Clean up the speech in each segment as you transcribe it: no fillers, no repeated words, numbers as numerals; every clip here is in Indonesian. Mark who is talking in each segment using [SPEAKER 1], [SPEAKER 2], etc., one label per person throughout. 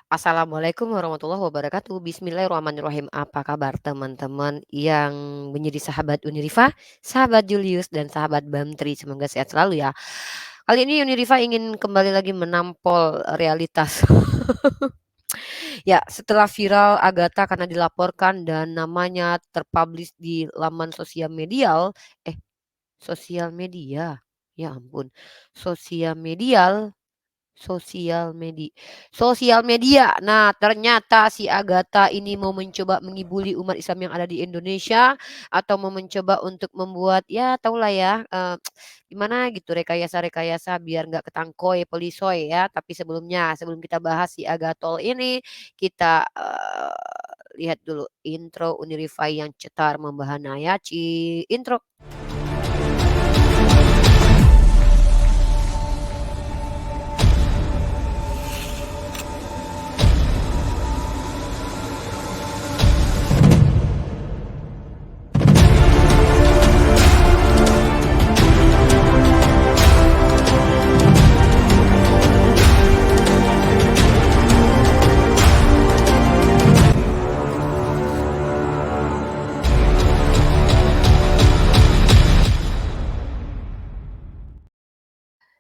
[SPEAKER 1] Assalamualaikum warahmatullahi wabarakatuh. Bismillahirrahmanirrahim. Apa kabar teman-teman yang menjadi sahabat Unirifa, sahabat Julius, dan sahabat Bamtri? Semoga sehat selalu ya. Kali ini Unirifa ingin kembali lagi menampol realitas. Ya, setelah viral Agatha karena dilaporkan dan namanya terpublish di laman sosial media. Ya ampun, sosial media sosial media. Nah, ternyata si Agatha ini mau mencoba mengibuli umat Islam yang ada di Indonesia atau mau mencoba untuk membuat ya tahulah ya, gimana gitu rekayasa-rekayasa biar nggak ketangkoi pelisoi ya. Tapi sebelum kita bahas si Agathol ini, kita, lihat dulu intro Unirify yang cetar membahana ya, intro.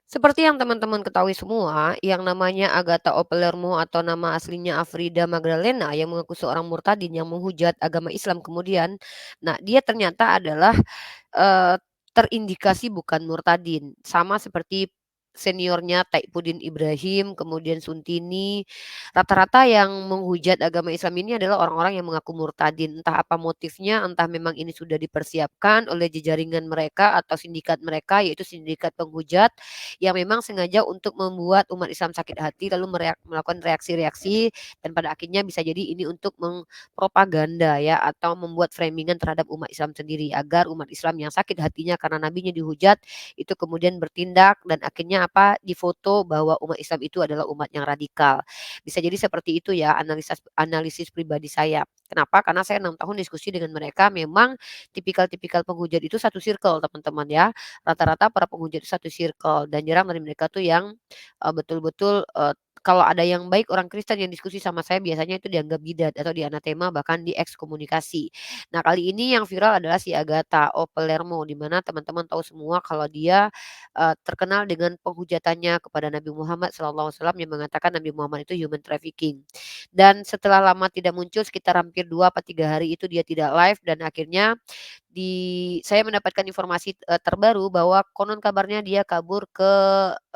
[SPEAKER 1] Seperti yang teman-teman ketahui semua, yang namanya Agatha Opelermo atau nama aslinya Afrida Magdalena yang mengaku seorang murtadin yang menghujat agama Islam kemudian, nah dia ternyata adalah terindikasi bukan murtadin, sama seperti seniornya Taipudin Ibrahim, kemudian Suntini, rata-rata yang menghujat agama Islam ini adalah orang-orang yang mengaku murtadin. Entah apa motifnya, entah memang ini sudah dipersiapkan oleh jejaringan mereka atau sindikat mereka, yaitu sindikat penghujat yang memang sengaja untuk membuat umat Islam sakit hati lalu melakukan reaksi-reaksi dan pada akhirnya bisa jadi ini untuk propaganda ya atau membuat framingan terhadap umat Islam sendiri agar umat Islam yang sakit hatinya karena nabinya dihujat itu kemudian bertindak dan akhirnya apa difoto bahwa umat Islam itu adalah umat yang radikal. Bisa jadi seperti itu ya analisis analisis pribadi saya. Kenapa? Karena saya 6 tahun diskusi dengan mereka memang tipikal-tipikal penghujat itu satu circle teman-teman ya. Rata-rata para penghujat itu satu circle dan jarang dari mereka tuh yang betul-betul kalau ada yang baik orang Kristen yang diskusi sama saya biasanya itu dianggap bidat atau dianatema bahkan diekskomunikasi. Nah kali ini yang viral adalah si Agatha O Palermo di mana teman-teman tahu semua kalau dia, terkenal dengan penghujatannya kepada Nabi Muhammad SAW yang mengatakan Nabi Muhammad itu human trafficking. Dan setelah lama tidak muncul sekitar hampir 2 apa 3 hari itu dia tidak live dan akhirnya saya mendapatkan informasi, terbaru bahwa konon kabarnya dia kabur ke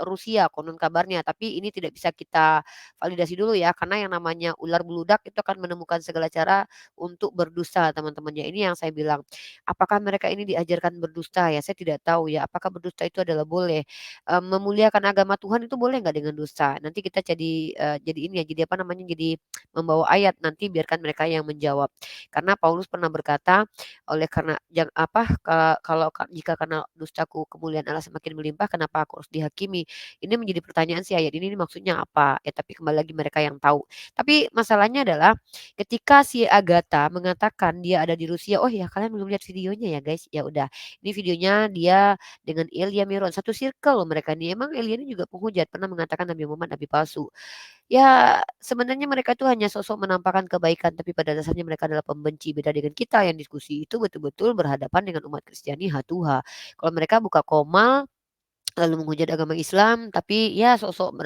[SPEAKER 1] Rusia, konon kabarnya. Tapi ini tidak bisa kita validasi dulu ya, karena yang namanya ular beludak itu akan menemukan segala cara untuk berdusta, teman-teman ya. Ini yang saya bilang, apakah mereka ini diajarkan berdusta ya? Saya tidak tahu ya, apakah berdusta itu adalah boleh? Memuliakan agama Tuhan itu boleh nggak dengan dusta? Nanti kita jadi ini ya, jadi apa namanya, jadi membawa ayat, nanti biarkan mereka yang menjawab. Karena Paulus pernah berkata, oleh karena jika karena dustaku kemuliaan Allah semakin melimpah, kenapa aku harus dihakimi? Ini menjadi pertanyaan si ayat ini maksudnya apa? Tapi kembali lagi mereka yang tahu. Tapi masalahnya adalah ketika si Agatha mengatakan dia ada di Rusia, oh ya kalian belum lihat videonya ya guys? Ya udah, ini videonya dia dengan Ilya Miron, satu circle loh mereka nih. Emang Ilya ini juga penghujat, pernah mengatakan Nabi Muhammad nabi palsu. Ya, sebenarnya mereka itu hanya sosok menampakkan kebaikan, tapi pada dasarnya mereka adalah pembenci. Beda dengan kita yang diskusi itu betul-betul berhadapan dengan umat Kristiani heart to heart. Kalau mereka buka komal, lalu menghujat agama Islam, tapi ya sosok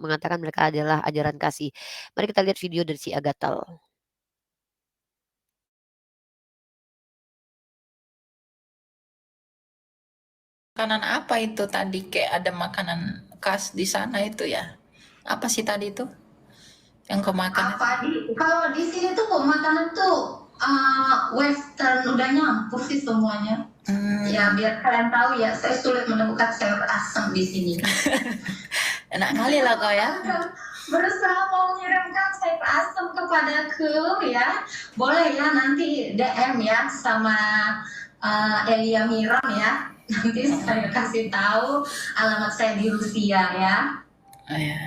[SPEAKER 1] mengatakan mereka adalah ajaran kasih. Mari kita lihat video dari si Agatal.
[SPEAKER 2] Makanan apa itu tadi? Kayak ada makanan khas di sana itu ya? Apa sih tadi itu? Yang kemakan?
[SPEAKER 3] Kalau di sini tuh makanan tuh western udah nyampur sih semuanya. Ya biar kalian tahu ya, saya sulit menemukan sayur asam di sini.
[SPEAKER 2] Enak kali lah kau ya.
[SPEAKER 3] Berusaha mau mengirimkan sayur asam kepadaku ya. Boleh ya nanti DM ya sama Elia Miram ya. Nanti saya kasih tahu alamat saya di Rusia ya.
[SPEAKER 2] Oh, ya.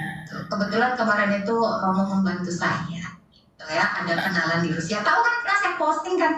[SPEAKER 3] Kebetulan kemarin itu Romo membantu saya. Gitu ya, ada kenalan di Rusia. Tahu kan pernah saya posting kan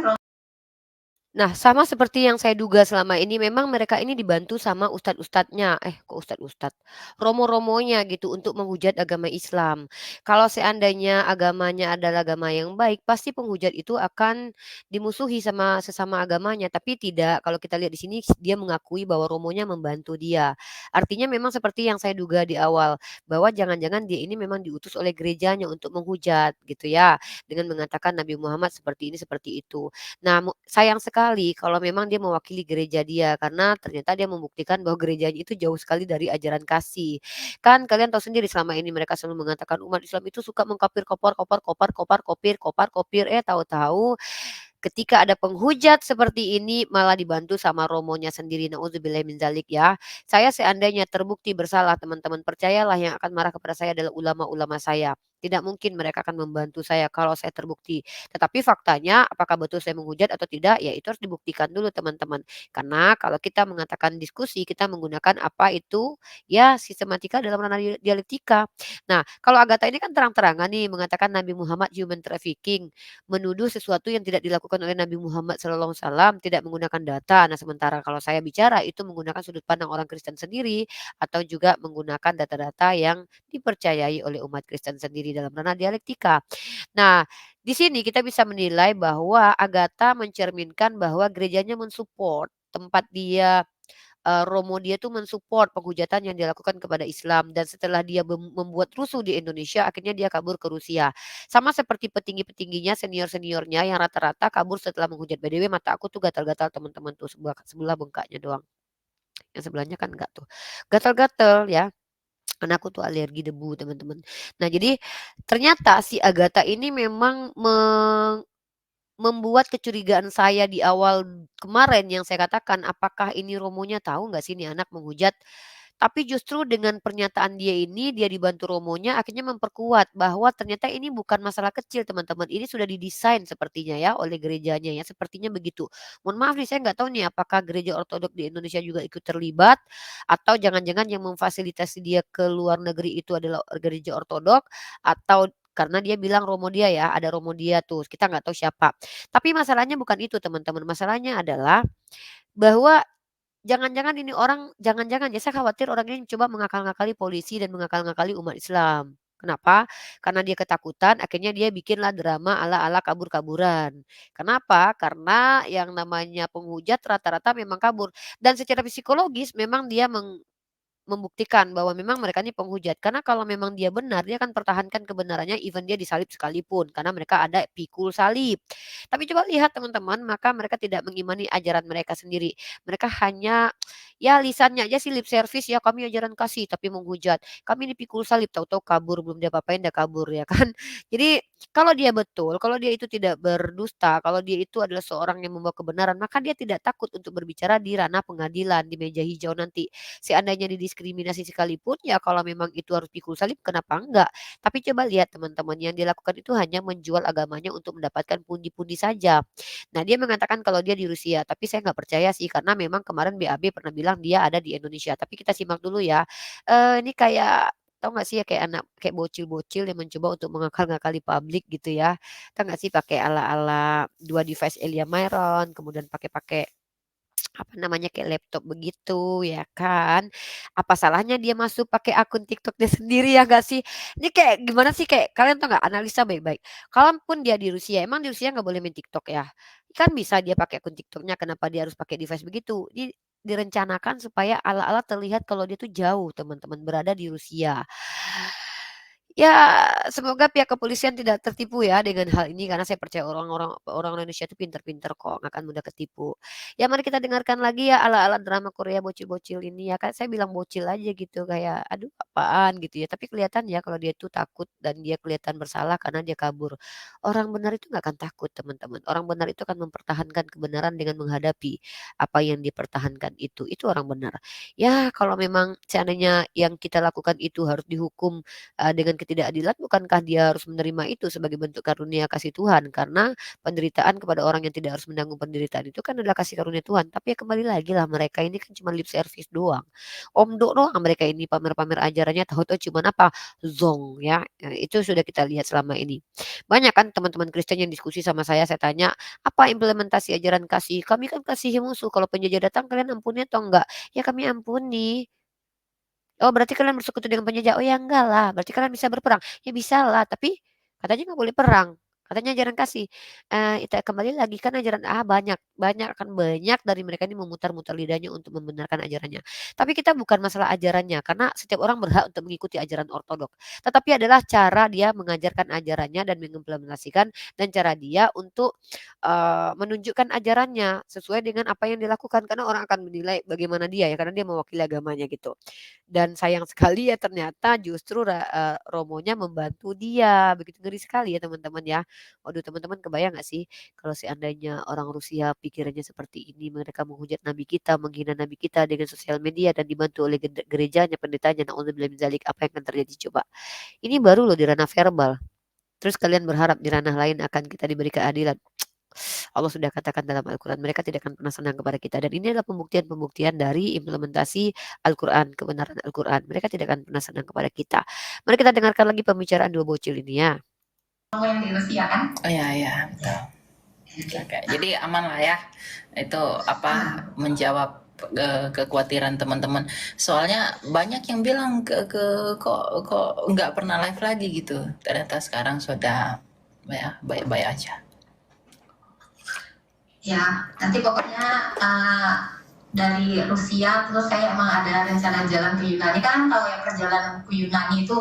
[SPEAKER 1] Nah, sama seperti yang saya duga selama ini, memang mereka ini dibantu sama ustad-ustadznya, kok ustad-ustad, romo-romonya gitu untuk menghujat agama Islam. Kalau seandainya agamanya adalah agama yang baik, pasti penghujat itu akan dimusuhi sama sesama agamanya, tapi tidak. Kalau kita lihat di sini dia mengakui bahwa romonya membantu dia. Artinya memang seperti yang saya duga di awal, bahwa jangan-jangan dia ini memang diutus oleh gerejanya untuk menghujat gitu ya, dengan mengatakan Nabi Muhammad seperti ini, seperti itu. Nah, sayang sekali kalau memang dia mewakili gereja dia, karena ternyata dia membuktikan bahwa gerejanya itu jauh sekali dari ajaran kasih. Kan kalian tahu sendiri selama ini mereka selalu mengatakan umat Islam itu suka mengkopir kopor kopor kopar kopar kopir kopar kopir, tahu-tahu ketika ada penghujat seperti ini malah dibantu sama romonya sendiri, naudzubillahi min dzalik ya. Saya seandainya terbukti bersalah, teman-teman percayalah yang akan marah kepada saya adalah ulama-ulama saya. Tidak mungkin mereka akan membantu saya kalau saya terbukti. Tetapi faktanya apakah betul saya menghujat atau tidak, ya itu harus dibuktikan dulu teman-teman. Karena kalau kita mengatakan diskusi, kita menggunakan apa itu, ya sistematika dalam ranah dialektika. Nah, kalau Agatha ini kan terang-terangan nih mengatakan Nabi Muhammad human trafficking, menuduh sesuatu yang tidak dilakukan oleh Nabi Muhammad SAW, tidak menggunakan data. Nah, sementara kalau saya bicara itu menggunakan sudut pandang orang Kristen sendiri atau juga menggunakan data-data yang dipercayai oleh umat Kristen sendiri dalam ranah dialektika. Nah, di sini kita bisa menilai bahwa Agatha mencerminkan bahwa gerejanya mensupport tempat dia romo dia tuh mensupport penghujatan yang dilakukan kepada Islam, dan setelah dia membuat rusuh di Indonesia akhirnya dia kabur ke Rusia. Sama seperti petinggi-petingginya, senior-seniornya yang rata-rata kabur setelah menghujat. By the way mata aku tuh gatal-gatal teman-teman tuh sebelah sebelah bengkaknya doang, yang sebelahnya kan enggak tuh. Gatal-gatal ya, karena aku tuh alergi debu teman-teman. Nah jadi ternyata si Agatha ini memang membuat kecurigaan saya di awal kemarin yang saya katakan, apakah ini romonya tahu nggak sih ini anak menghujat? Tapi justru dengan pernyataan dia ini, dia dibantu romonya akhirnya memperkuat bahwa ternyata ini bukan masalah kecil teman-teman, ini sudah didesain sepertinya ya oleh gerejanya ya, sepertinya begitu. Mohon maaf nih saya nggak tahu nih apakah gereja ortodok di Indonesia juga ikut terlibat, atau jangan-jangan yang memfasilitasi dia ke luar negeri itu adalah gereja ortodok, atau karena dia bilang romo dia ya, ada romo dia tuh, kita nggak tahu siapa. Tapi masalahnya bukan itu teman-teman, masalahnya adalah bahwa jangan-jangan ini orang jangan-jangan ya saya khawatir orang ini coba mengakal-ngakali polisi dan mengakal-ngakali umat Islam. Kenapa? Karena dia ketakutan akhirnya dia bikinlah drama ala-ala kabur-kaburan. Kenapa? Karena yang namanya penghujat rata-rata memang kabur, dan secara psikologis memang dia membuktikan bahwa memang mereka ini penghujat. Karena kalau memang dia benar, dia akan pertahankan kebenarannya even dia disalib sekalipun, karena mereka ada pikul salib. Tapi coba lihat teman-teman, maka mereka tidak mengimani ajaran mereka sendiri. Mereka hanya ya lisannya aja sih lip service, ya kami ajaran kasih tapi menghujat. Kami dipikul salib, tahu-tahu kabur, belum dia apa-apain dah kabur ya kan. Jadi kalau dia betul, kalau dia itu tidak berdusta, kalau dia itu adalah seorang yang membawa kebenaran, maka dia tidak takut untuk berbicara di ranah pengadilan, di meja hijau nanti. Seandainya didiskriminasi sekalipun, ya kalau memang itu harus pikul salib, kenapa enggak? Tapi coba lihat teman-teman, yang dilakukan itu hanya menjual agamanya untuk mendapatkan pundi-pundi saja. Nah, dia mengatakan kalau dia di Rusia, tapi saya nggak percaya sih, karena memang kemarin BAB pernah bilang dia ada di Indonesia. Tapi kita simak dulu ya. Ini kayak tahu nggak sih ya kayak anak kayak bocil-bocil yang mencoba untuk mengakal-ngakali publik gitu ya. Tahu nggak sih pakai ala-ala 2 device Elia Myron, kemudian pakai-pakai apa namanya, kayak laptop begitu, ya kan. Apa salahnya dia masuk pakai akun TikTok-nya sendiri, ya nggak sih? Ini kayak gimana sih, kayak kalian tahu nggak, analisa baik-baik. Kalaupun dia di Rusia, emang di Rusia nggak boleh main TikTok ya? Kan bisa dia pakai akun TikTok-nya, kenapa dia harus pakai device begitu? Direncanakan supaya ala-ala terlihat kalau dia tuh jauh teman-teman, berada di Rusia. Ya, semoga pihak kepolisian tidak tertipu ya dengan hal ini, karena saya percaya orang-orang orang Indonesia itu pintar-pintar kok, nggak akan mudah ketipu. Ya mari kita dengarkan lagi ya ala-ala drama Korea bocil-bocil ini ya kan, saya bilang bocil aja gitu kayak, aduh apaan gitu ya, tapi kelihatan ya kalau dia tuh takut dan dia kelihatan bersalah karena dia kabur. Orang benar itu nggak akan takut teman-teman, orang benar itu akan mempertahankan kebenaran dengan menghadapi apa yang dipertahankan itu orang benar. Ya kalau memang seandainya yang kita lakukan itu harus dihukum dengan ketidakadilan, bukankah dia harus menerima itu sebagai bentuk karunia kasih Tuhan? Karena penderitaan kepada orang yang tidak harus menanggung penderitaan itu kan adalah kasih karunia Tuhan. Tapi ya kembali lagi lah, mereka ini kan cuma lip service doang. Omdo doang mereka ini pamer-pamer ajarannya, tahu-tahu cuman apa? Zong ya. Itu sudah kita lihat selama ini. Banyak kan teman-teman Kristen yang diskusi sama saya tanya, "Apa implementasi ajaran kasih?" "Kami kan kasihi musuh, kalau penjajah datang kalian ampuni atau enggak?" "Ya kami ampuni." "Oh berarti kalian bersekutu dengan penjajah?" "Oh ya enggak lah." "Berarti kalian bisa berperang?" "Ya bisa lah, tapi katanya nggak boleh perang." Katanya ajaran kasih. Itu kembali lagi kan ajaran banyak banyak kan banyak dari mereka ini memutar-mutar lidahnya untuk membenarkan ajarannya. Tapi kita bukan masalah ajarannya, karena setiap orang berhak untuk mengikuti ajaran ortodok. Tetapi adalah cara dia mengajarkan ajarannya dan mengimplementasikan dan cara dia untuk, menunjukkan ajarannya sesuai dengan apa yang dilakukan. Karena orang akan menilai bagaimana dia ya, karena dia mewakili agamanya gitu. Dan sayang sekali ya ternyata justru Romonya membantu dia, begitu ngeri sekali ya teman-teman ya. Waduh teman-teman kebayang nggak sih kalau seandainya orang Rusia pikirannya seperti ini, mereka menghujat nabi kita, menghina nabi kita dengan sosial media dan dibantu oleh gerejanya, pendetanya, naudzubillah min dzalik, apa yang akan terjadi coba? Ini baru loh di ranah verbal, terus kalian berharap di ranah lain akan kita diberi keadilan. Allah sudah katakan dalam Al-Quran, mereka tidak akan pernah senang kepada kita. Dan ini adalah pembuktian-pembuktian dari implementasi Al-Quran, kebenaran Al-Quran. Mereka tidak akan pernah senang kepada kita. Mari kita dengarkan lagi pembicaraan dua bocil ini ya.
[SPEAKER 3] Yang di Rusia kan?
[SPEAKER 2] Oh ya, betul. Oke, jadi aman lah ya. Itu apa menjawab kekhawatiran teman-teman. Soalnya banyak yang bilang kok nggak pernah live lagi gitu. Ternyata sekarang sudah ya baik-baik aja.
[SPEAKER 3] Ya, nanti pokoknya dari Rusia terus saya emang ada rencana jalan ke Yunani. Kan tahu ya perjalanan ke Yunani itu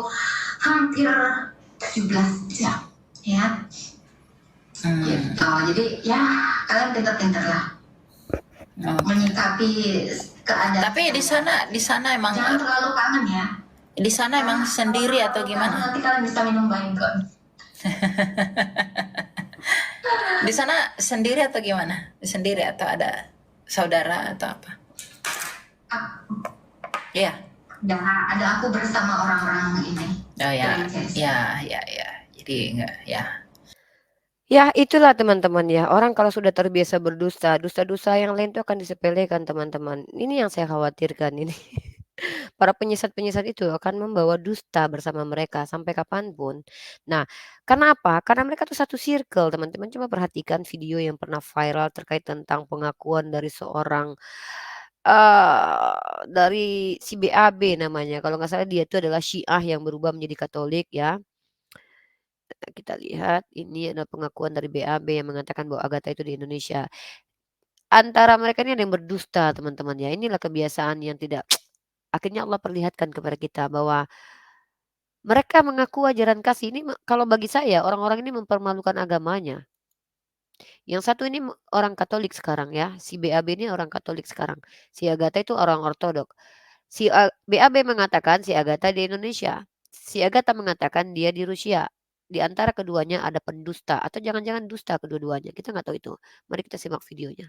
[SPEAKER 3] hampir 17 jam ya. Gitu. Jadi ya kalian pinter-pinter lah menyikapi keadaan.
[SPEAKER 2] Tapi di sana emang
[SPEAKER 3] jangan terlalu kangen ya.
[SPEAKER 2] Di sana emang sendiri atau gimana?
[SPEAKER 3] Nanti kalian bisa minum Baygon.
[SPEAKER 2] Di sana sendiri atau gimana? Sendiri atau ada saudara atau apa? Iya.
[SPEAKER 3] Ada aku bersama orang-orang ini.
[SPEAKER 2] Oh ya, ya. Jadi enggak ya.
[SPEAKER 1] Ya itulah teman-teman ya, orang kalau sudah terbiasa berdusta, dosa-dosa yang lain itu akan disepelekan teman-teman. Ini yang saya khawatirkan ini. Para penyesat-penyesat itu akan membawa dusta bersama mereka sampai kapanpun. Nah, karena apa? Karena mereka tuh satu circle teman-teman. Coba perhatikan video yang pernah viral terkait tentang pengakuan dari seorang dari si BAB namanya. Kalau nggak salah dia itu adalah Syiah yang berubah menjadi Katolik ya. Kita lihat ini adalah pengakuan dari BAB yang mengatakan bahwa Agatha itu di Indonesia. Antara mereka ini ada yang berdusta teman-teman ya. Inilah kebiasaan yang tidak akhirnya Allah perlihatkan kepada kita bahwa mereka mengaku ajaran kasih ini kalau bagi saya orang-orang ini mempermalukan agamanya. Yang satu ini orang Katolik sekarang ya, si BAB ini orang Katolik sekarang. Si Agatha itu orang Ortodok. BAB mengatakan si Agatha di Indonesia. Si Agatha mengatakan dia di Rusia. Di antara keduanya ada pendusta atau jangan-jangan dusta kedua-duanya. Kita nggak tahu itu. Mari kita simak videonya.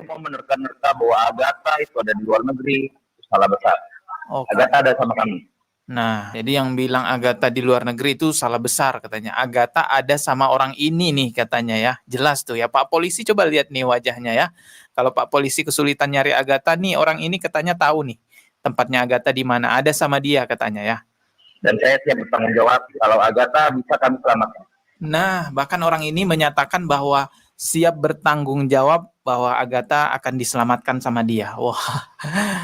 [SPEAKER 4] Mau menerka-nerka bahwa Agatha itu ada di luar negeri, itu salah besar. Agatha ada sama kami.
[SPEAKER 5] Nah, jadi yang bilang Agatha di luar negeri itu salah besar katanya. Agatha ada sama orang ini nih katanya ya. Jelas tuh ya. Pak polisi coba lihat nih wajahnya ya. Kalau Pak polisi kesulitan nyari Agatha nih, orang ini katanya tahu nih tempatnya Agatha di mana. Ada sama dia katanya ya.
[SPEAKER 4] Dan saya siap bertanggung jawab kalau Agatha bisa kami selamatkan.
[SPEAKER 5] Nah, bahkan orang ini menyatakan bahwa siap bertanggung jawab bahwa Agatha akan diselamatkan sama dia. Wah,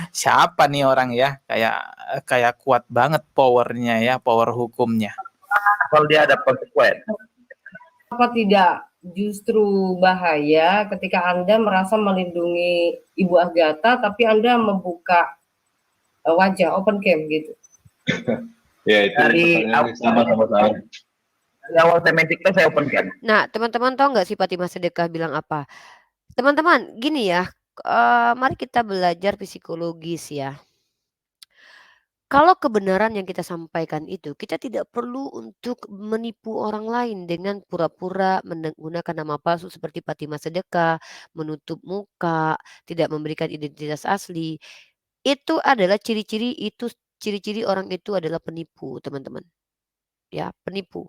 [SPEAKER 5] siapa nih orang ya? Kayak kuat banget powernya ya, power hukumnya.
[SPEAKER 4] Kalau dia ada konsekuensi.
[SPEAKER 6] Apa tidak justru bahaya ketika Anda merasa melindungi Ibu Agatha, tapi Anda membuka wajah open cam gitu?
[SPEAKER 7] Ya itu
[SPEAKER 4] Dari
[SPEAKER 7] sama-sama saya.
[SPEAKER 4] Dari awal saya main TikTok saya open cam.
[SPEAKER 1] Nah, teman-teman tahu nggak si Fatimah Sedekah bilang apa? Teman-teman, gini ya, mari kita belajar psikologis ya. Kalau kebenaran yang kita sampaikan itu, kita tidak perlu untuk menipu orang lain dengan pura-pura menggunakan nama palsu seperti Fatimah Sedekah, menutup muka, tidak memberikan identitas asli. Itu adalah ciri-ciri orang itu adalah penipu, teman-teman. ya, penipu.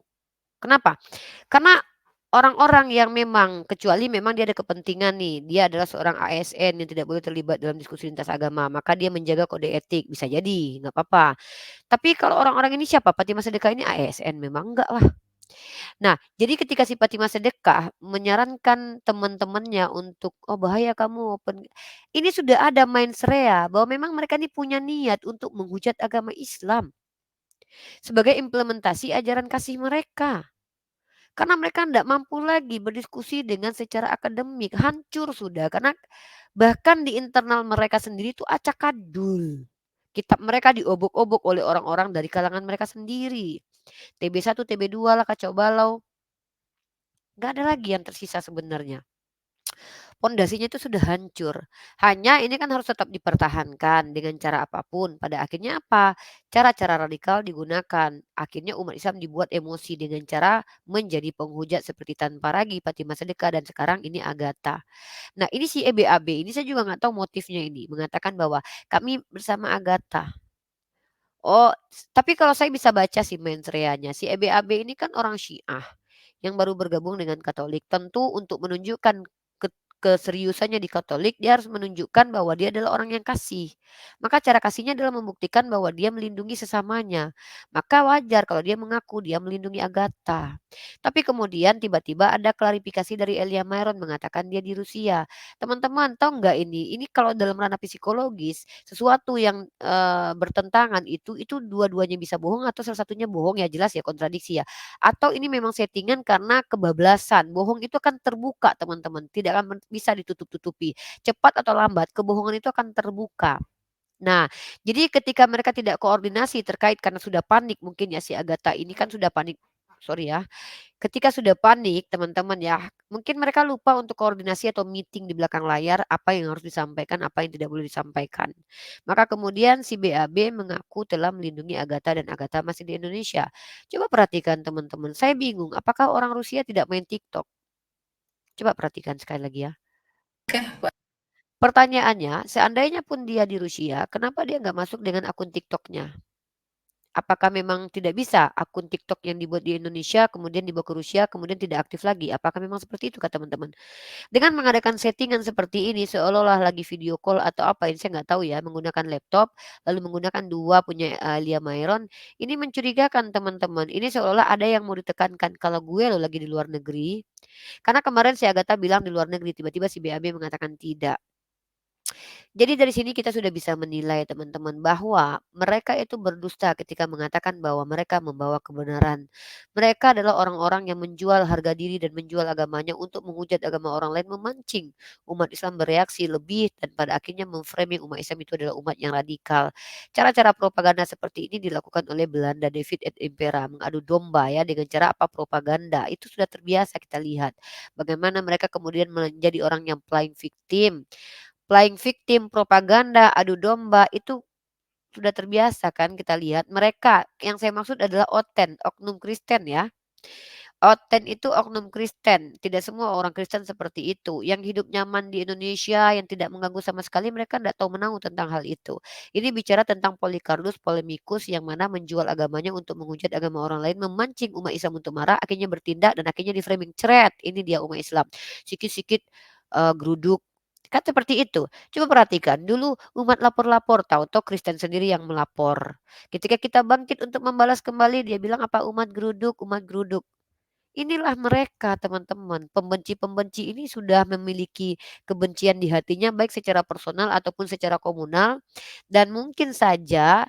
[SPEAKER 1] Kenapa? Karena orang-orang yang memang kecuali memang dia ada kepentingan nih, dia adalah seorang ASN yang tidak boleh terlibat dalam diskusi lintas agama, maka dia menjaga kode etik, bisa jadi, nggak apa-apa. Tapi kalau orang-orang ini siapa? Fatimah Sedekah ini ASN? Memang enggak lah. Nah, jadi ketika si Fatimah Sedekah menyarankan teman-temannya untuk, "Oh bahaya kamu open," ini sudah ada mensrea bahwa memang mereka ini punya niat untuk menghujat agama Islam sebagai implementasi ajaran kasih mereka. Karena mereka tidak mampu lagi berdiskusi dengan secara akademik, hancur sudah. Karena bahkan di internal mereka sendiri itu acak adul. Kitab mereka diobok-obok oleh orang-orang dari kalangan mereka sendiri. TB1, TB2 lah, kacau balau. Nggak ada lagi yang tersisa sebenarnya. Pondasinya itu sudah hancur. Hanya ini kan harus tetap dipertahankan dengan cara apapun. Pada akhirnya apa? Cara-cara radikal digunakan. Akhirnya umat Islam dibuat emosi dengan cara menjadi penghujat seperti Tanpa Ragi, Fatimah Sedekah, dan sekarang ini Agatha. Nah ini si EBAB, ini saya juga nggak tahu motifnya ini. Mengatakan bahwa kami bersama Agatha. Oh, tapi kalau saya bisa baca sih mensreanya, si EBAB ini kan orang Syiah yang baru bergabung dengan Katolik. Tentu untuk menunjukkan keseriusannya di Katolik, dia harus menunjukkan bahwa dia adalah orang yang kasih. Maka cara kasihnya adalah membuktikan bahwa dia melindungi sesamanya. Maka wajar kalau dia mengaku dia melindungi Agatha. Tapi kemudian tiba-tiba ada klarifikasi dari Elia Myron mengatakan dia di Rusia. Teman-teman tahu nggak ini? Ini kalau dalam ranah psikologis, sesuatu yang bertentangan itu dua-duanya bisa bohong atau salah satunya bohong, ya jelas ya kontradiksi ya. Atau ini memang settingan karena kebablasan. Bohong itu akan terbuka teman-teman, tidak akan bisa ditutup-tutupi. Cepat atau lambat kebohongan itu akan terbuka. Nah, jadi ketika mereka tidak koordinasi terkait karena sudah panik mungkin ya si Agatha ini kan sudah panik. Sorry ya. Ketika sudah panik teman-teman ya, mungkin mereka lupa untuk koordinasi atau meeting di belakang layar apa yang harus disampaikan, apa yang tidak boleh disampaikan. Maka kemudian si BAB mengaku telah melindungi Agatha dan Agatha masih di Indonesia. Coba perhatikan teman-teman, saya bingung apakah orang Rusia tidak main TikTok? Coba perhatikan sekali lagi ya.
[SPEAKER 2] Oke,
[SPEAKER 1] Pertanyaannya, seandainya pun dia di Rusia, kenapa dia nggak masuk dengan akun TikToknya? Apakah memang tidak bisa akun TikTok yang dibuat di Indonesia kemudian dibawa ke Rusia kemudian tidak aktif lagi? Apakah memang seperti itu kata teman-teman? Dengan mengadakan settingan seperti ini seolah-olah lagi video call atau apa ini saya nggak tahu ya menggunakan laptop lalu menggunakan dua punya Lia Myron ini mencurigakan teman-teman. Ini seolah-olah ada yang mau ditekankan kalau gue lo lagi di luar negeri. Karena kemarin si Agatha bilang di luar negeri tiba-tiba si BAB mengatakan tidak. Jadi dari sini kita sudah bisa menilai teman-teman bahwa mereka itu berdusta ketika mengatakan bahwa mereka membawa kebenaran. Mereka adalah orang-orang yang menjual harga diri dan menjual agamanya untuk menghujat agama orang lain, memancing umat Islam bereaksi lebih dan pada akhirnya memframing umat Islam itu adalah umat yang radikal. Cara-cara propaganda seperti ini dilakukan oleh Belanda David et Impera mengadu domba ya dengan cara apa propaganda. Itu sudah terbiasa kita lihat. Bagaimana mereka kemudian menjadi orang yang playing victim, propaganda, adu domba itu sudah terbiasa kan kita lihat. Mereka yang saya maksud adalah OTEN, oknum Kristen ya. OTEN itu oknum Kristen, tidak semua orang Kristen seperti itu. Yang hidup nyaman di Indonesia, yang tidak mengganggu sama sekali, mereka tidak tahu menahu tentang hal itu. Ini bicara tentang Polikarpus Polemikus yang mana menjual agamanya untuk menghujat agama orang lain, memancing umat Islam untuk marah, akhirnya bertindak dan akhirnya di framing ceret. Ini dia umat Islam. Sikit-sikit geruduk. Kan seperti itu. Coba perhatikan, dulu umat lapor-lapor, tahu-tahu Kristen sendiri yang melapor. Ketika kita bangkit untuk membalas kembali, dia bilang apa umat geruduk, umat geruduk. Inilah mereka teman-teman, pembenci-pembenci ini sudah memiliki kebencian di hatinya baik secara personal ataupun secara komunal dan mungkin saja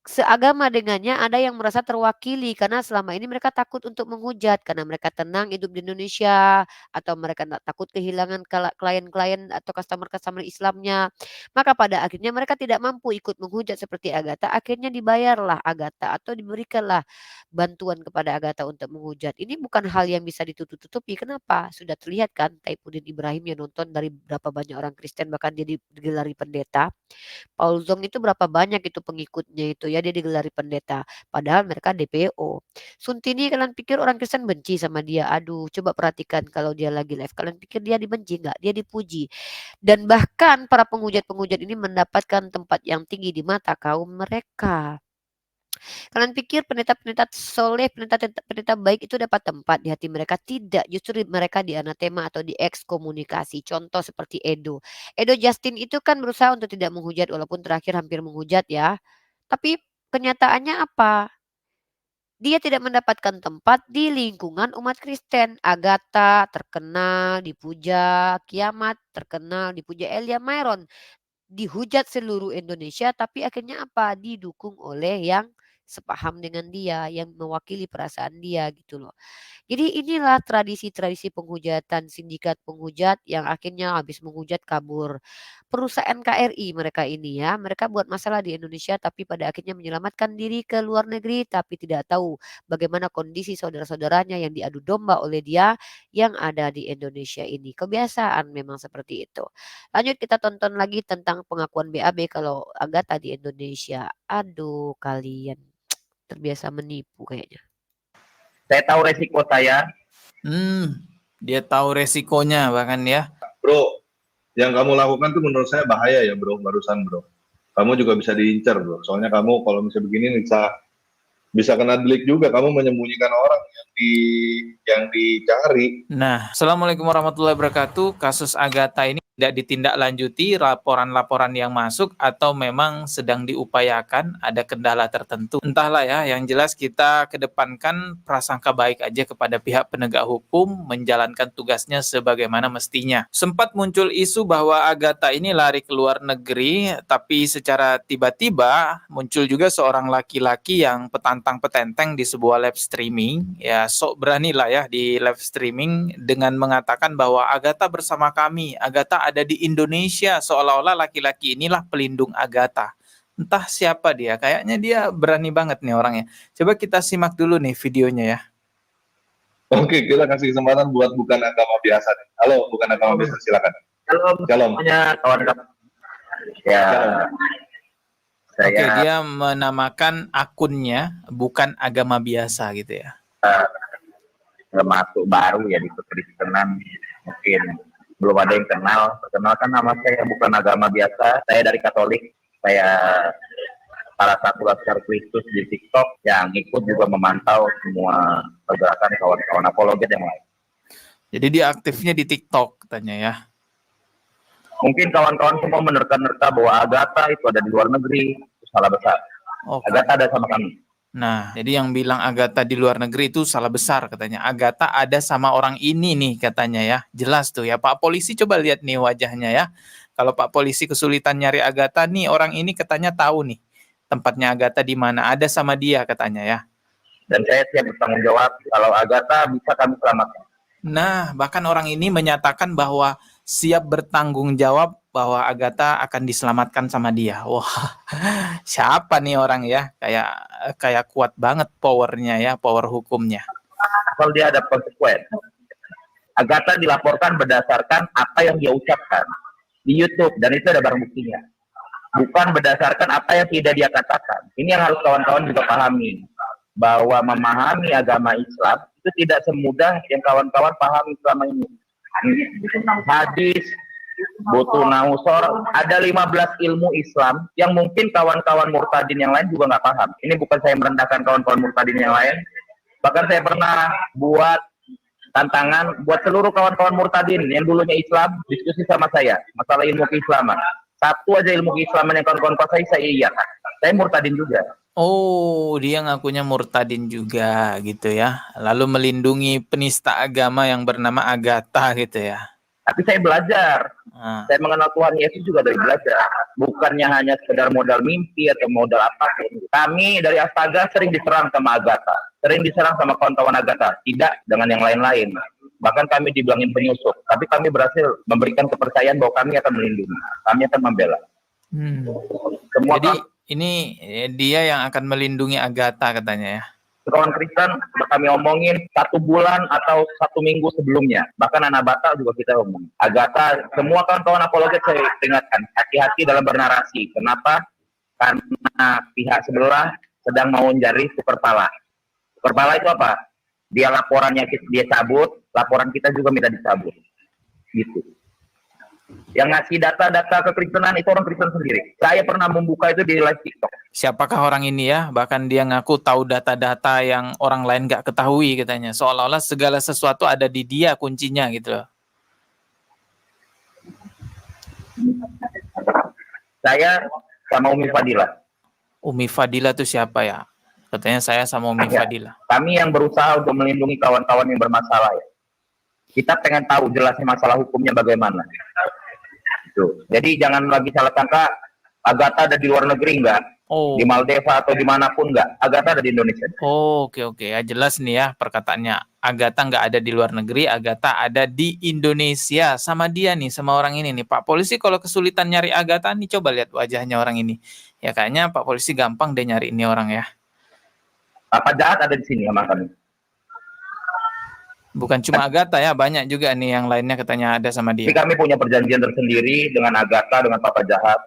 [SPEAKER 1] seagama dengannya ada yang merasa terwakili karena selama ini mereka takut untuk menghujat karena mereka tenang hidup di Indonesia atau mereka tak takut kehilangan klien-klien atau customer-customer Islamnya. Maka pada akhirnya mereka tidak mampu ikut menghujat seperti Agatha, akhirnya dibayarlah Agatha atau diberikanlah bantuan kepada Agatha untuk menghujat. Ini bukan hal yang bisa ditutup-tutupi. Kenapa? Sudah terlihat kan Taipuddin Ibrahim yang nonton dari berapa banyak orang Kristen bahkan dia digelari pendeta. Paul Zong itu berapa banyak itu pengikutnya itu ya, dia digelari pendeta. Padahal mereka DPO. Suntini kalian pikir orang Kristen benci sama dia? Aduh, coba perhatikan kalau dia lagi live. Kalian pikir dia dibenci nggak? Dia dipuji. Dan bahkan para penghujat-penghujat ini mendapatkan tempat yang tinggi di mata kaum mereka. Kalian pikir pendeta-pendeta soleh, pendeta-pendeta baik itu dapat tempat di hati mereka? Tidak, justru mereka dianatema atau diekskomunikasi. Contoh seperti Edo. Edo Justin itu kan berusaha untuk tidak menghujat walaupun terakhir hampir menghujat ya. Tapi kenyataannya apa? Dia tidak mendapatkan tempat di lingkungan umat Kristen. Agatha terkenal, dipuja, Kiamat terkenal, dipuja, Elia Myron dihujat seluruh Indonesia, tapi akhirnya apa? Didukung oleh yang sepaham dengan dia, yang mewakili perasaan dia gitu loh. Jadi inilah tradisi-tradisi penghujatan, sindikat penghujat yang akhirnya habis menghujat kabur. Perusahaan KRI mereka ini ya, mereka buat masalah di Indonesia tapi pada akhirnya menyelamatkan diri ke luar negeri tapi tidak tahu bagaimana kondisi saudara-saudaranya yang diadu domba oleh dia yang ada di Indonesia ini. Kebiasaan memang seperti itu. Lanjut kita tonton lagi tentang pengakuan BAB kalau Agatha di Indonesia. Aduh kalian terbiasa menipu kayaknya.
[SPEAKER 4] Saya tahu resiko saya.
[SPEAKER 5] Dia tahu resikonya bahkan ya.
[SPEAKER 7] Bro, yang kamu lakukan tuh menurut saya bahaya ya bro, barusan bro. Kamu juga bisa diincar bro, soalnya kamu kalau misalnya begini bisa kena delik juga, kamu menyembunyikan orang yang dicari.
[SPEAKER 5] Nah, Assalamualaikum warahmatullahi wabarakatuh. Kasus Agatha ini tidak ditindaklanjuti, laporan-laporan yang masuk atau memang sedang diupayakan, ada kendala tertentu. Entahlah ya, yang jelas kita kedepankan prasangka baik aja kepada pihak penegak hukum, menjalankan tugasnya sebagaimana mestinya. Sempat muncul isu bahwa Agatha ini lari ke luar negeri, tapi secara tiba-tiba muncul juga seorang laki-laki yang petantang-petenteng di sebuah live streaming, ya sok berani lah ya di live streaming dengan mengatakan bahwa Agatha bersama kami, Agatha ada di Indonesia, seolah-olah laki-laki inilah pelindung Agatha. Entah siapa dia, kayaknya dia berani banget nih orangnya. Coba kita simak dulu nih videonya ya.
[SPEAKER 7] Oke, kita kasih kesempatan buat bukan agama biasa. Halo, bukan agama biasa, silakan.
[SPEAKER 4] Shalom. Punya kawan-kawan. Ya. Saya
[SPEAKER 5] Oke, dia menamakan akunnya bukan agama biasa gitu ya.
[SPEAKER 4] termasuk baru ya di Kekristenan, mungkin belum ada yang kenal. Perkenalkan, nama saya bukan agama biasa. Saya dari Katolik. Saya salah satu laskar Kristus di TikTok yang ikut juga memantau semua pergerakan kawan-kawan apologet yang lain.
[SPEAKER 5] Jadi dia aktifnya di TikTok katanya ya.
[SPEAKER 4] Mungkin kawan-kawan semua menerka-nerka bahwa Agatha itu ada di luar negeri, itu salah besar. Agatha ada sama kami.
[SPEAKER 5] Nah, jadi yang bilang Agatha di luar negeri itu salah besar katanya. Agatha ada sama orang ini nih katanya ya. Jelas tuh ya. Pak polisi coba lihat nih wajahnya ya. Kalau Pak polisi kesulitan nyari Agatha nih, orang ini katanya tahu nih tempatnya Agatha di mana. Ada sama dia katanya ya.
[SPEAKER 4] Dan saya siap bertanggung jawab kalau Agatha bisa kami selamatkan.
[SPEAKER 5] Nah, bahkan orang ini menyatakan bahwa siap bertanggung jawab bahwa Agatha akan diselamatkan sama dia. Wah, siapa nih orang ya? Kayak kuat banget powernya ya, power hukumnya.
[SPEAKER 4] Kalau dia ada konsekuensi. Agatha dilaporkan berdasarkan apa yang dia ucapkan di YouTube dan itu ada barang buktinya. Bukan berdasarkan apa yang tidak dia katakan. Ini yang harus kawan-kawan juga pahami. Bahwa memahami agama Islam itu tidak semudah yang kawan-kawan pahami selama ini. Hadis, butuh nausor, ada 15 ilmu Islam yang mungkin kawan-kawan murtadin yang lain juga nggak paham. Ini bukan saya merendahkan kawan-kawan murtadin yang lain. Bahkan saya pernah buat tantangan buat seluruh kawan-kawan murtadin yang dulunya Islam diskusi sama saya masalah ilmu keislaman. Satu aja ilmu keislaman yang kawan-kawan kuasai saya iya. Saya murtadin juga.
[SPEAKER 5] Oh, dia ngakunya murtadin juga gitu ya. Lalu melindungi penista agama yang bernama Agatha gitu ya.
[SPEAKER 4] Tapi saya belajar. Saya mengenal Tuhan Yesus juga dari belajar. Bukannya hanya sekedar modal mimpi atau modal apapun. Kami dari Astaga sering diserang sama Agatha. Sering diserang sama kawan-kawan Agatha. Tidak dengan yang lain-lain. Bahkan kami dibilangin penyusup. Tapi kami berhasil memberikan kepercayaan bahwa kami akan melindungi. Kami akan membela. Semua
[SPEAKER 5] jadi ini dia yang akan melindungi Agatha katanya ya.
[SPEAKER 4] Kawan Kristen kami omongin 1 bulan atau 1 minggu sebelumnya. Bahkan anak Batak juga kita omongin. Agatha, semua kawan-kawan apologet saya ingatkan, hati-hati dalam bernarasi. Kenapa? Karena pihak sebelah sedang mau mencari super pala. Super pala itu apa? Dia laporannya dia cabut, laporan kita juga minta dicabut. Gitu. Yang ngasih data-data kekristenan itu orang Kristen sendiri. Saya pernah membuka itu di live TikTok.
[SPEAKER 5] Siapakah orang ini ya? Bahkan dia ngaku tahu data-data yang orang lain nggak ketahui katanya. Seolah-olah segala sesuatu ada di dia kuncinya gitu loh.
[SPEAKER 4] Saya sama Umi Fadila.
[SPEAKER 5] Umi Fadila itu siapa ya? Katanya saya sama Umi
[SPEAKER 4] Ya.
[SPEAKER 5] Fadila.
[SPEAKER 4] Kami yang berusaha untuk melindungi kawan-kawan yang bermasalah ya. Kita pengen tahu jelasnya masalah hukumnya bagaimana. Gitu. Jadi jangan lagi salah sangka Agatha ada di luar negeri enggak,
[SPEAKER 5] Oh.
[SPEAKER 4] di Maldives atau dimanapun enggak. Agatha ada di Indonesia.
[SPEAKER 5] Oh, oke. Ya, jelas nih ya perkataannya. Agatha nggak ada di luar negeri, Agatha ada di Indonesia. Sama dia nih, sama orang ini nih. Pak polisi kalau kesulitan nyari Agatha nih, coba lihat wajahnya orang ini. Ya kayaknya Pak polisi gampang deh nyari ini orang ya.
[SPEAKER 4] Apa jahat ada di sini sama kami.
[SPEAKER 5] Bukan cuma Agatha ya, banyak juga nih yang lainnya katanya ada sama
[SPEAKER 4] Jadi
[SPEAKER 5] dia.
[SPEAKER 4] kami punya perjanjian tersendiri dengan Agatha, dengan Papa Jahat.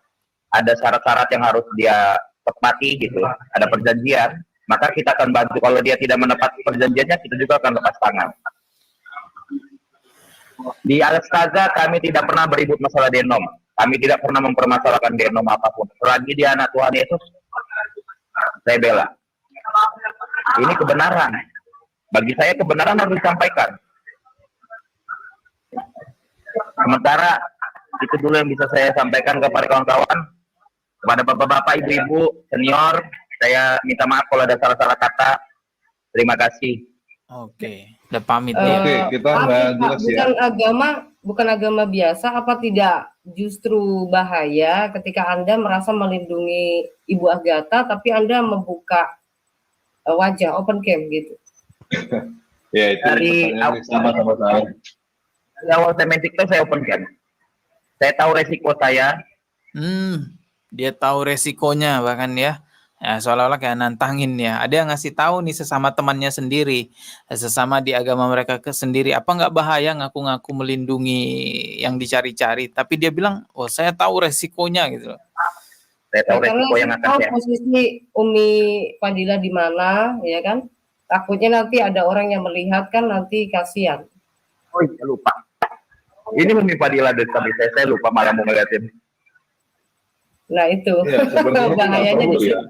[SPEAKER 4] Ada syarat-syarat yang harus dia tepati gitu. Ada perjanjian. Maka kita akan bantu. Kalau dia tidak menepati perjanjiannya, kita juga akan lepas tangan. Di Al-Staza kami tidak pernah beribut masalah denom. Kami tidak pernah mempermasalahkan denom apapun. Selagi dia anak Tuhan Yesus, saya bela. Ini kebenaran. Bagi saya kebenaran harus disampaikan. Sementara itu dulu yang bisa saya sampaikan kepada kawan-kawan, kepada bapak-bapak, ibu-ibu, senior. Saya minta maaf kalau ada salah-salah kata. Terima kasih.
[SPEAKER 5] Oke, udah pamit
[SPEAKER 7] Oke,
[SPEAKER 5] dia.
[SPEAKER 7] kita
[SPEAKER 6] Tapi,
[SPEAKER 7] nggak
[SPEAKER 6] Pak,
[SPEAKER 7] jelas ya.
[SPEAKER 6] bukan agama biasa, apa tidak justru bahaya ketika Anda merasa melindungi Ibu Agatha, tapi Anda membuka wajah open cam gitu?
[SPEAKER 7] Ya itu
[SPEAKER 4] Dari
[SPEAKER 7] pertanyaan yang sama saya.
[SPEAKER 4] Di awal saya main TikTok, saya open cam. Saya tahu resiko saya.
[SPEAKER 5] Dia tahu resikonya bahkan ya. Ya, seolah-olah kayak nantangin ya. Ada yang ngasih tahu nih sesama temannya sendiri, sesama di agama mereka sendiri. Apa nggak bahaya ngaku-ngaku melindungi yang dicari-cari? Tapi dia bilang, oh saya tahu resikonya gitu loh.
[SPEAKER 4] Saya tahu
[SPEAKER 6] Karena
[SPEAKER 4] resiko yang
[SPEAKER 6] saya
[SPEAKER 4] akan
[SPEAKER 6] tahu
[SPEAKER 4] saya.
[SPEAKER 6] posisi Umi Fadila di mana, ya kan? Takutnya nanti ada orang yang melihat kan nanti kasihan.
[SPEAKER 4] Oh iya, lupa. Ini Umi Fadila tapi saya lupa malah mau ngeliatin.
[SPEAKER 6] Nah itu
[SPEAKER 7] Ya, sepertinya nggak
[SPEAKER 6] bahayanya
[SPEAKER 7] perlu
[SPEAKER 6] di situ.
[SPEAKER 7] ya.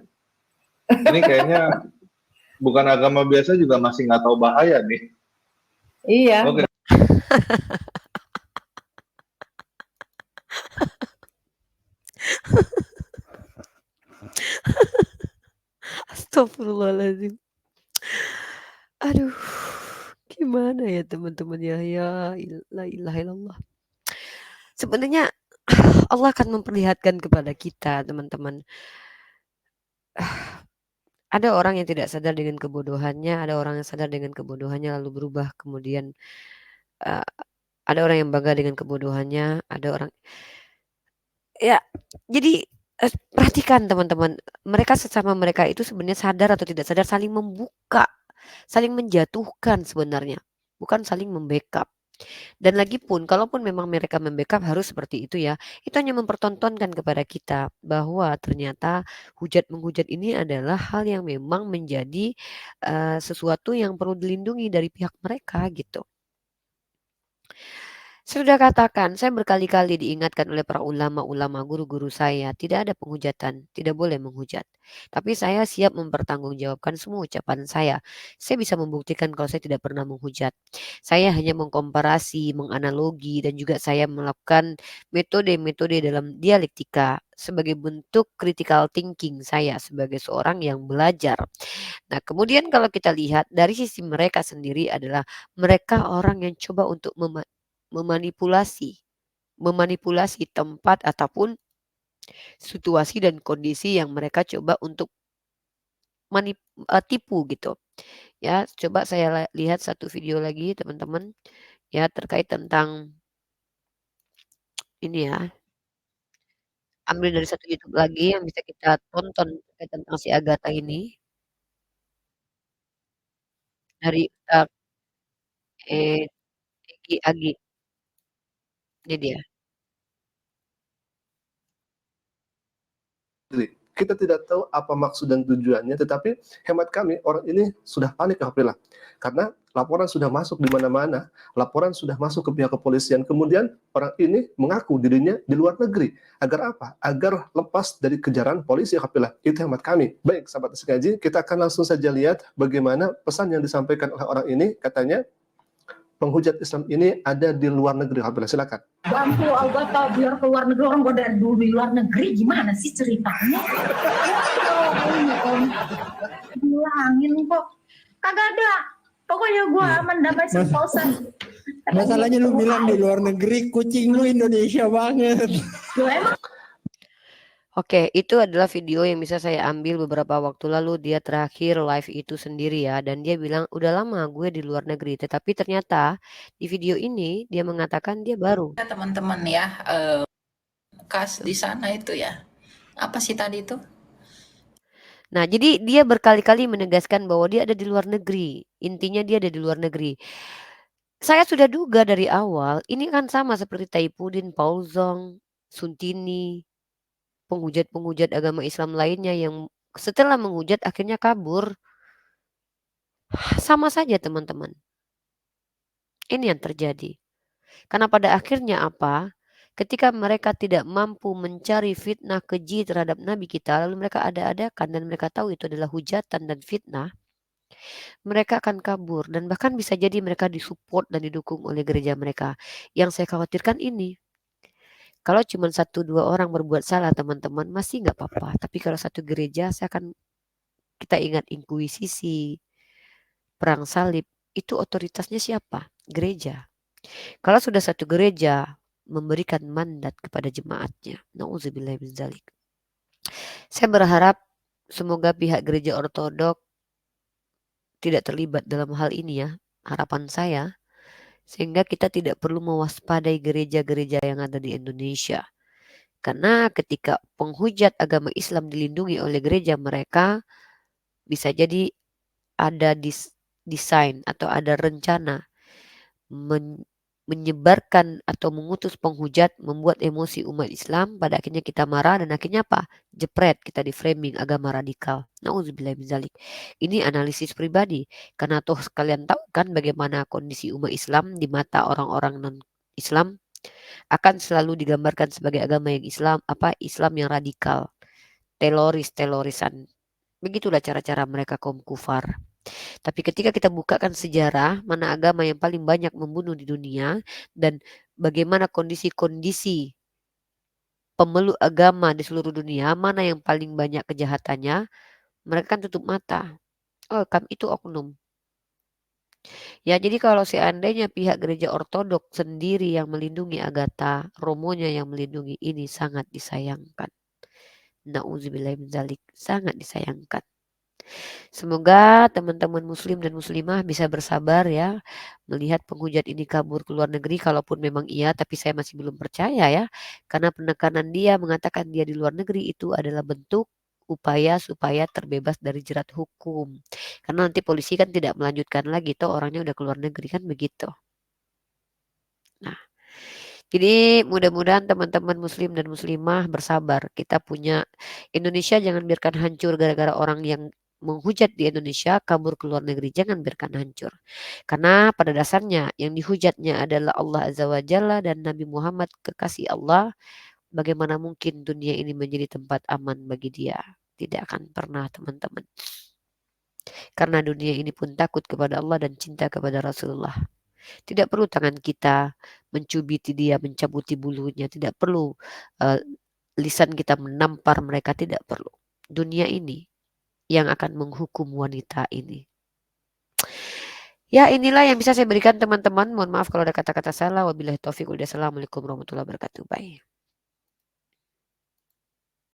[SPEAKER 7] Ini kayaknya bukan agama biasa juga masih nggak tahu bahaya nih.
[SPEAKER 6] Iya.
[SPEAKER 7] Oke.
[SPEAKER 1] Astagfirullahaladzim. Aduh, gimana ya teman-teman ya, la ilaha illallah. Sebenarnya Allah akan memperlihatkan kepada kita teman-teman. Ada orang yang tidak sadar dengan kebodohannya, ada orang yang sadar dengan kebodohannya lalu berubah, kemudian ada orang yang bangga dengan kebodohannya, ada orang ya. Jadi perhatikan teman-teman, mereka sesama mereka itu sebenarnya sadar atau tidak sadar saling membuka, saling menjatuhkan sebenarnya, bukan saling membackup. Dan lagi pun, kalaupun memang mereka membackup harus seperti itu ya, itu hanya mempertontonkan kepada kita bahwa ternyata hujat-menghujat ini adalah hal yang memang menjadi sesuatu yang perlu dilindungi dari pihak mereka gitu. Saya sudah katakan, saya berkali-kali diingatkan oleh para ulama-ulama, guru-guru saya, tidak ada penghujatan, tidak boleh menghujat. Tapi saya siap mempertanggungjawabkan semua ucapan saya. Saya bisa membuktikan kalau saya tidak pernah menghujat. Saya hanya mengkomparasi, menganalogi, dan juga saya melakukan metode-metode dalam dialektika sebagai bentuk critical thinking saya sebagai seorang yang belajar. Nah, kemudian kalau kita lihat dari sisi mereka sendiri adalah mereka orang yang coba untuk memanipulasi tempat ataupun situasi dan kondisi yang mereka coba untuk tipu gitu. Ya, coba saya lihat satu video lagi teman-teman ya terkait tentang ini ya. Ambil dari satu YouTube lagi yang bisa kita tonton terkait tentang si Agatha ini. Dari Egi Agi. Ini dia.
[SPEAKER 8] Kita tidak tahu apa maksud dan tujuannya, tetapi hemat kami orang ini sudah panik alhamdulillah. Karena laporan sudah masuk di mana-mana, laporan sudah masuk ke pihak kepolisian, kemudian orang ini mengaku dirinya di luar negeri. Agar apa? Agar lepas dari kejaran polisi, kafilah. Itu hemat kami. Baik, sahabat ngaji, kita akan langsung saja lihat bagaimana pesan yang disampaikan oleh orang ini. Katanya, penghujat Islam ini ada di luar negeri, kafilah. Silakan.
[SPEAKER 3] Bantu Agatha biar keluar negeri, orang gue dari dulu di luar negeri, gimana sih ceritanya? Bilangin kok, kagak ada. Pokoknya gue aman damai sentosa.
[SPEAKER 9] Masalahnya lu bilang di luar negeri, kucing lu Indonesia banget.
[SPEAKER 3] Emang
[SPEAKER 1] Oke, itu adalah video yang bisa saya ambil beberapa waktu lalu. Dia terakhir live itu sendiri ya, dan dia bilang udah lama gue di luar negeri. Tetapi ternyata di video ini dia mengatakan dia baru.
[SPEAKER 2] Ya teman-teman ya, kas di sana itu ya. Apa sih tadi itu?
[SPEAKER 1] Nah, jadi dia berkali-kali menegaskan bahwa dia ada di luar negeri. Intinya dia ada di luar negeri. Saya sudah duga dari awal, ini kan sama seperti Taipudin, Paul Zong, Suntini, penghujat-penghujat agama Islam lainnya yang setelah menghujat akhirnya kabur. Sama saja teman-teman. Ini yang terjadi. Karena pada akhirnya apa? Ketika mereka tidak mampu mencari fitnah keji terhadap Nabi kita, lalu mereka ada-adakan dan mereka tahu itu adalah hujatan dan fitnah, mereka akan kabur dan bahkan bisa jadi mereka disupport dan didukung oleh gereja mereka. Yang saya khawatirkan ini, kalau cuma 1-2 orang berbuat salah teman-teman masih nggak apa-apa. Tapi kalau satu gereja kita ingat inkuisisi, perang salib, itu otoritasnya siapa? Gereja. Kalau sudah satu gereja memberikan mandat kepada jemaatnya. Nauzubillah min dzalik. Saya berharap semoga pihak gereja ortodok tidak terlibat dalam hal ini ya. Harapan saya. Sehingga kita tidak perlu mewaspadai gereja-gereja yang ada di Indonesia. Karena ketika penghujat agama Islam dilindungi oleh gereja mereka, bisa jadi ada desain atau ada rencana menyebarkan atau mengutus penghujat, membuat emosi umat Islam, pada akhirnya kita marah dan akhirnya apa? Jepret, kita di framing agama radikal. Nauzubillah min dzalik. Ini analisis pribadi, karena toh kalian tahu kan bagaimana kondisi umat Islam di mata orang-orang non-Islam akan selalu digambarkan sebagai agama yang Islam yang radikal, teroris-terorisan. Begitulah cara-cara mereka kaum kufar. Tapi ketika kita bukakan sejarah mana agama yang paling banyak membunuh di dunia dan bagaimana kondisi-kondisi pemeluk agama di seluruh dunia, mana yang paling banyak kejahatannya, mereka kan tutup mata. Oh, itu oknum. Ya, jadi kalau seandainya pihak gereja ortodok sendiri yang melindungi Agatha, romonya yang melindungi, ini sangat disayangkan. Nauzubillah min dzalik, sangat disayangkan. Semoga teman-teman muslim dan muslimah bisa bersabar ya melihat penghujat ini kabur ke luar negeri, kalaupun memang iya, tapi saya masih belum percaya ya, karena penekanan dia mengatakan dia di luar negeri itu adalah bentuk upaya supaya terbebas dari jerat hukum. Karena nanti polisi kan tidak melanjutkan lagi, toh orangnya udah keluar negeri kan begitu. Nah, jadi mudah-mudahan teman-teman muslim dan muslimah bersabar. Kita punya Indonesia, jangan biarkan hancur gara-gara orang yang menghujat di Indonesia kabur ke luar negeri. Jangan biarkan hancur. Karena pada dasarnya yang dihujatnya adalah Allah Azza wa Jalla dan Nabi Muhammad kekasih Allah. Bagaimana mungkin dunia ini menjadi tempat aman bagi dia? Tidak akan pernah teman-teman. Karena dunia ini pun takut kepada Allah dan cinta kepada Rasulullah. Tidak perlu tangan kita mencubiti dia, mencabuti bulunya. Tidak perlu lisan kita menampar mereka. Tidak perlu. Dunia ini yang akan menghukum wanita ini. Ya, inilah yang bisa saya berikan teman-teman. Mohon maaf kalau ada kata-kata salah. Wabillahi taufiq wal hidayah. Assalamualaikum warahmatullahi wabarakatuh. Bye.